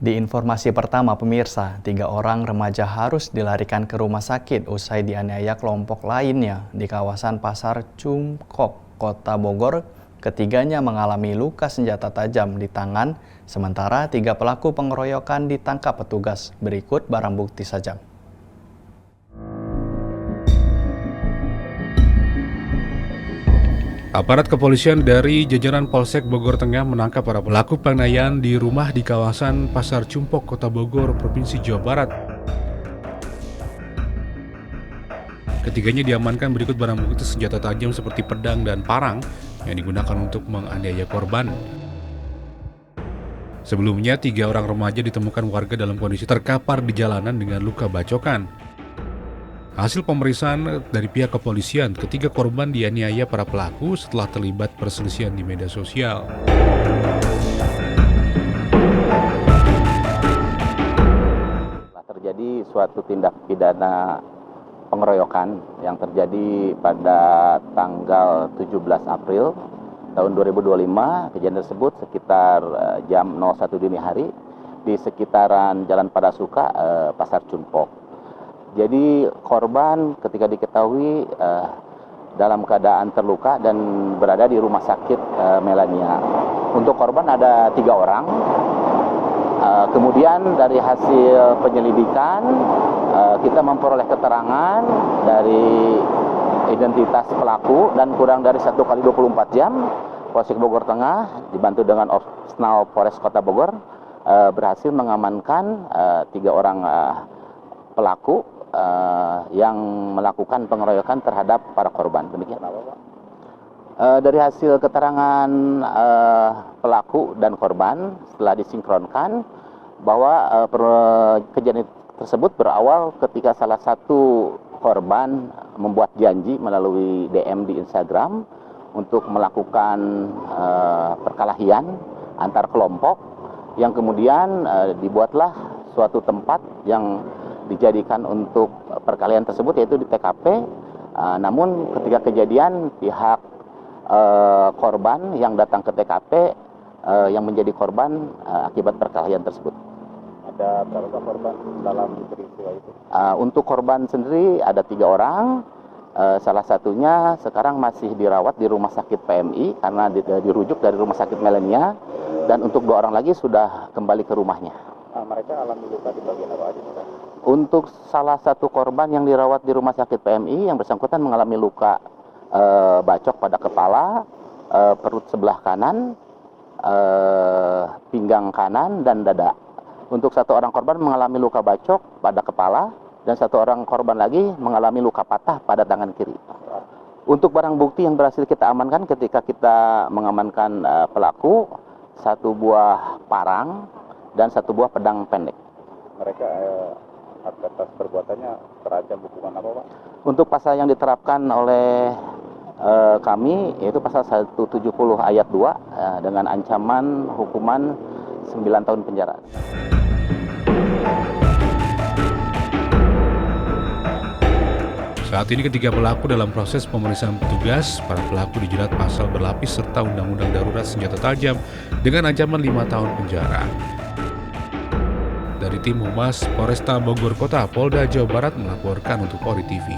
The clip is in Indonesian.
Di informasi pertama pemirsa, 3 orang remaja harus dilarikan ke rumah sakit usai dianiaya kelompok lainnya di kawasan Pasar Cungkok, Kota Bogor. Ketiganya mengalami luka senjata tajam di tangan, sementara 3 pelaku pengeroyokan ditangkap petugas. Berikut barang bukti saja. Aparat kepolisian dari jajaran Polsek Bogor Tengah menangkap para pelaku penganiayaan di rumah di kawasan Pasar Cungkok, Kota Bogor, Provinsi Jawa Barat. Ketiganya diamankan berikut barang bukti senjata tajam seperti pedang dan parang yang digunakan untuk menganiaya korban. Sebelumnya, 3 orang remaja ditemukan warga dalam kondisi terkapar di jalanan dengan luka bacokan. Hasil pemeriksaan dari pihak kepolisian, ketiga korban dianiaya para pelaku setelah terlibat perselisihan di media sosial. Terjadi suatu tindak pidana pengeroyokan yang terjadi pada tanggal 17 April tahun 2025. Kejadian tersebut sekitar jam 01 dini hari di sekitaran Jalan Padasuka, Pasar Cungkok. Jadi korban ketika diketahui dalam keadaan terluka dan berada di rumah sakit Melania. Untuk korban ada 3 orang. Kemudian dari hasil penyelidikan kita memperoleh keterangan dari identitas pelaku dan kurang dari 1 kali 24 jam Polsek Bogor Tengah dibantu dengan Opsnal Polres Kota Bogor berhasil mengamankan 3 orang pelaku yang melakukan pengeroyokan terhadap para korban. Demikian. Dari hasil keterangan pelaku dan korban setelah disinkronkan bahwa kejadian tersebut berawal ketika salah satu korban membuat janji melalui DM di Instagram untuk melakukan perkelahian antar kelompok yang kemudian dibuatlah suatu tempat yang dijadikan untuk perkelahian tersebut, yaitu di TKP. Namun ketika kejadian pihak korban yang datang ke TKP yang menjadi korban akibat perkelahian tersebut. Ada berapa korban dalam peristiwa itu? Untuk korban sendiri ada 3 orang. Salah satunya sekarang masih dirawat di rumah sakit PMI karena dirujuk dari rumah sakit Melania, dan untuk 2 orang lagi sudah kembali ke rumahnya. Mereka alami luka di bagian apa aja? Untuk salah satu korban yang dirawat di rumah sakit PMI, yang bersangkutan mengalami luka bacok pada kepala, perut sebelah kanan, pinggang kanan, dan dada. Untuk 1 orang korban mengalami luka bacok pada kepala, dan 1 orang korban lagi mengalami luka patah pada tangan kiri. Untuk barang bukti yang berhasil kita amankan ketika kita mengamankan pelaku, 1 buah parang dan 1 buah pedang pendek. Mereka atas perbuatannya terancam hukuman apa, Pak? Untuk pasal yang diterapkan oleh kami yaitu pasal 170 ayat 2 dengan ancaman hukuman 9 tahun penjara. Saat ini ketiga pelaku dalam proses pemeriksaan petugas. Para pelaku dijerat pasal berlapis serta Undang-Undang Darurat Senjata Tajam dengan ancaman 5 tahun penjara. Dari tim Humas Polresta Bogor Kota, Polda Jawa Barat melaporkan untuk PORI TV.